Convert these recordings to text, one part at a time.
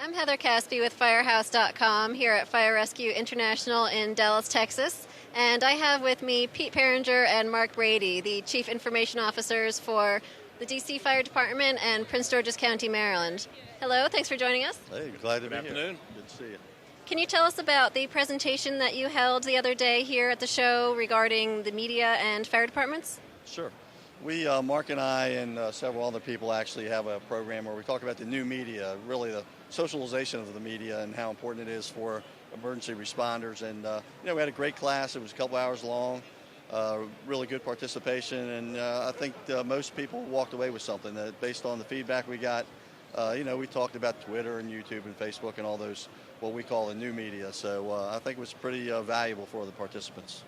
I'm Heather Caspi with Firehouse.com here at Fire Rescue International in Dallas, Texas. And I have with me Pete Perringer and Mark Brady, the Chief Information Officers for the D.C. Fire Department and Prince George's County, Maryland. Hello, thanks for joining us. Hey, glad to be here. Good afternoon. Good to see you. Can you tell us about the presentation that you held the other day here at the show regarding the media and fire departments? Sure. We, Mark and I and several other people actually have a program where we talk about the new media, really the socialization of the media and how important it is for emergency responders. And, we had a great class. It was a couple hours long, really good participation. And I think most people walked away with something that based on the feedback we got. We talked about Twitter and YouTube and Facebook and all those, what we call the new media. So I think it was pretty valuable for the participants.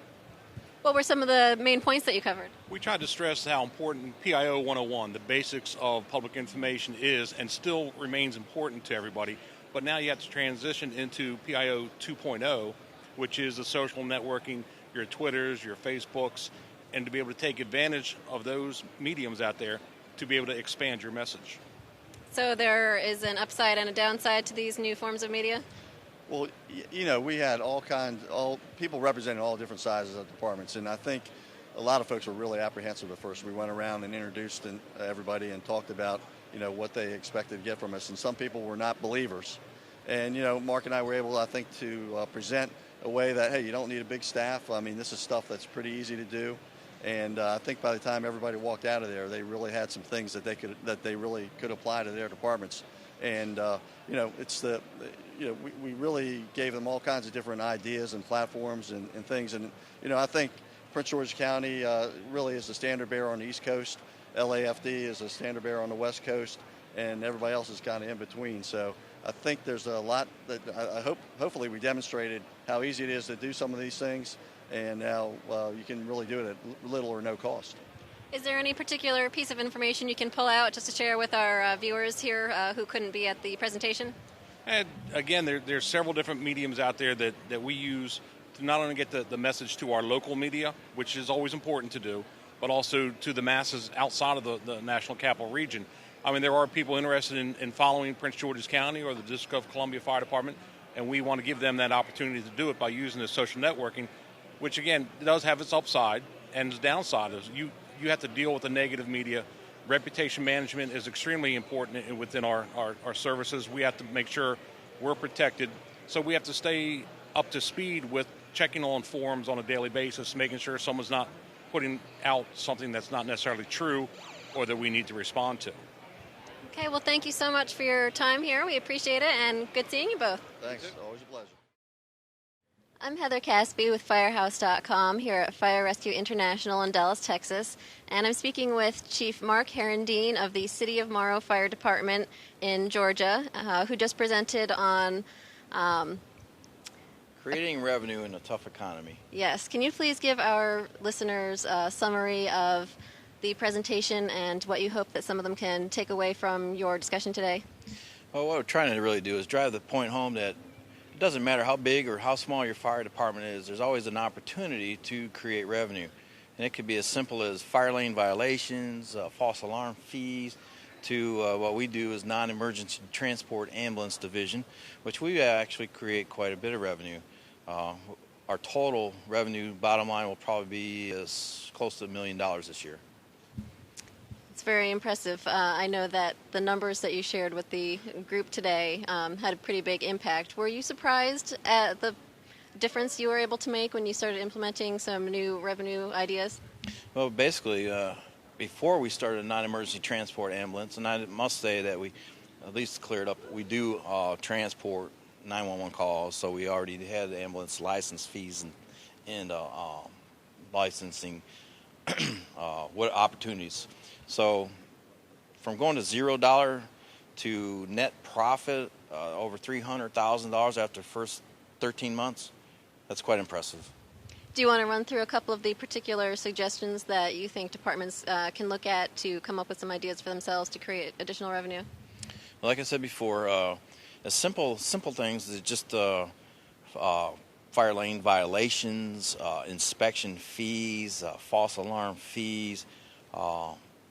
What were some of the main points that you covered? We tried to stress how important PIO 101, the basics of public information, is and still remains important to everybody. But now you have to transition into PIO 2.0, which is the social networking, your Twitters, your Facebooks, and to be able to take advantage of those mediums out there to be able to expand your message. So there is an upside and a downside to these new forms of media? Well, we had all people representing all different sizes of departments, and I think a lot of folks were really apprehensive at first. We went around and introduced everybody and talked about, what they expected to get from us, and some people were not believers. And, Mark and I were able, I think, to present a way that, hey, you don't need a big staff. I mean, this is stuff that's pretty easy to do. And I think by the time everybody walked out of there, they really had some things that they really could apply to their departments. And we really gave them all kinds of different ideas and platforms and things. And I think Prince George's County really is the standard bearer on the East Coast. LAFD is a standard bearer on the West Coast, and everybody else is kind of in between. So I think there's a lot that hopefully we demonstrated how easy it is to do some of these things, and how you can really do it at little or no cost. Is there any particular piece of information you can pull out just to share with our viewers here who couldn't be at the presentation? And again, there's several different mediums out there that we use to not only get the message to our local media, which is always important to do, but also to the masses outside of the National Capital Region. I mean, there are people interested in following Prince George's County or the District of Columbia Fire Department, and we want to give them that opportunity to do it by using this social networking, which, again, does have its upside and its downside. Is you have to deal with the negative media. Reputation management is extremely important within our services. We have to make sure we're protected. So we have to stay up to speed with checking on forums on a daily basis, making sure someone's not putting out something that's not necessarily true or that we need to respond to. Okay, well, thank you so much for your time here. We appreciate it, and good seeing you both. Thanks. Always a pleasure. I'm Heather Caspi with Firehouse.com here at Fire Rescue International in Dallas, Texas, and I'm speaking with Chief Mark Herendeen of the City of Morrow Fire Department in Georgia, who just presented on creating revenue in a tough economy. Yes. Can you please give our listeners a summary of the presentation and what you hope that some of them can take away from your discussion today? Well, what we're trying to really do is drive the point home that it doesn't matter how big or how small your fire department is, there's always an opportunity to create revenue. And it could be as simple as fire lane violations, false alarm fees, to what we do is non-emergency transport ambulance division, which we actually create quite a bit of revenue. Our total revenue bottom line will probably be as close to $1 million this year. It's very impressive. I know that the numbers that you shared with the group today had a pretty big impact. Were you surprised at the difference you were able to make when you started implementing some new revenue ideas? Well, basically, before we started a non-emergency transport ambulance, and I must say that we at least cleared up, we do transport 911 calls, so we already had the ambulance license fees and licensing what opportunities. So from going to $0 to net profit over $300,000 after the first 13 months, that's quite impressive. Do you want to run through a couple of the particular suggestions that you think departments can look at to come up with some ideas for themselves to create additional revenue? Well, like I said before, simple things is just fire lane violations, inspection fees, false alarm fees.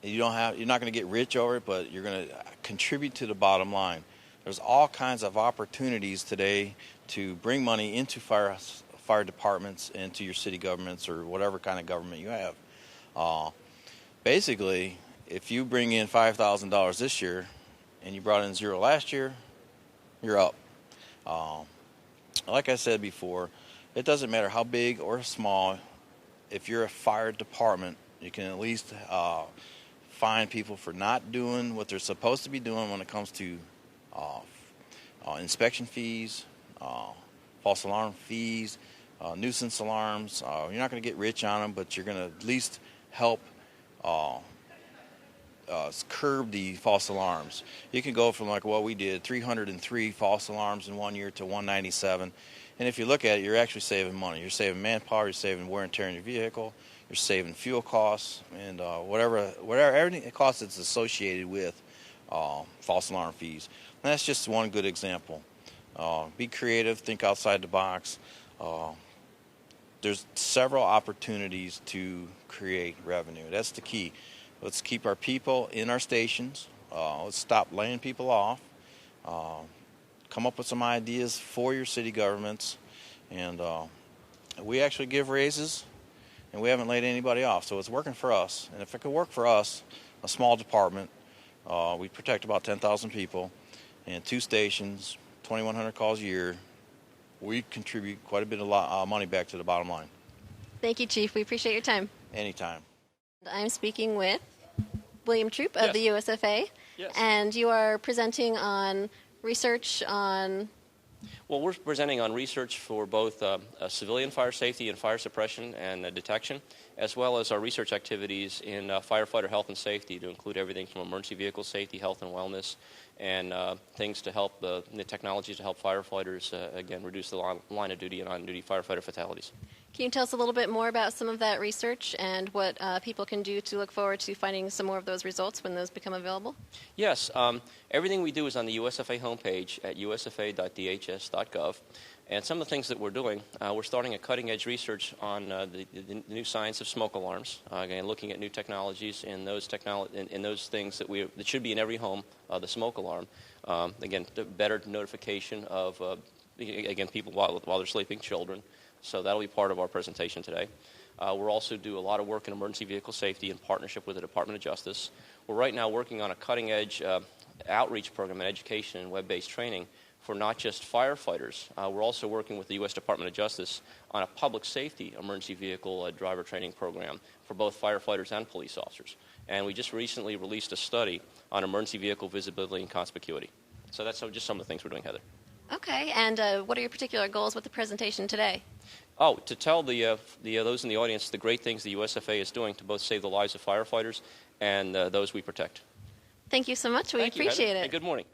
You're not going to get rich over it, but you're going to contribute to the bottom line. There's all kinds of opportunities today to bring money into fire departments, into your city governments, or whatever kind of government you have. Basically, if you bring in $5,000 this year and you brought in zero last year, you're up. Like I said before, it doesn't matter how big or small. If you're a fire department, you can at least fine people for not doing what they're supposed to be doing when it comes to inspection fees, false alarm fees, nuisance alarms. You're not going to get rich on them, but you're going to at least help curb the false alarms. You can go from, like what we did, 303 false alarms in 1 year to 197. And if you look at it, you're actually saving money. You're saving manpower, you're saving wear and tear in your vehicle, you're saving fuel costs, and whatever everything it costs that's associated with false alarm fees. And that's just one good example. Be creative, think outside the box. There's several opportunities to create revenue. That's the key. Let's keep our people in our stations. Let's stop laying people off. Come up with some ideas for your city governments. And we actually give raises, and we haven't laid anybody off. So it's working for us. And if it could work for us, a small department, we protect about 10,000 people, and 2 stations, 2,100 calls a year, we contribute quite a bit of money back to the bottom line. Thank you, Chief. We appreciate your time. Anytime. I'm speaking with William Troop of the USFA, and you are presenting on research on... Well, we're presenting on research for both civilian fire safety and fire suppression and detection, as well as our research activities in firefighter health and safety, to include everything from emergency vehicle safety, health and wellness, and things to help the technologies to help firefighters, again, reduce the line of duty and on-duty firefighter fatalities. Can you tell us a little bit more about some of that research and what people can do to look forward to finding some more of those results when those become available? Yes. Everything we do is on the USFA homepage at usfa.dhs.gov. And some of the things that we're doing, we're starting a cutting-edge research on the new science of smoke alarms, again, looking at new technologies in those things that should be in every home, the smoke alarm. Again, better notification of, again, people while they're sleeping, children. So that'll be part of our presentation today. We'll also do a lot of work in emergency vehicle safety in partnership with the Department of Justice. We're right now working on a cutting-edge outreach program and education and web-based training for not just firefighters. We're also working with the U.S. Department of Justice on a public safety emergency vehicle driver training program for both firefighters and police officers. And we just recently released a study on emergency vehicle visibility and conspicuity. So that's just some of the things we're doing, Heather. Okay, and what are your particular goals with the presentation today? Oh, to tell those in the audience the great things the USFA is doing to both save the lives of firefighters and those we protect. Thank you so much. We appreciate it. Hey, good morning.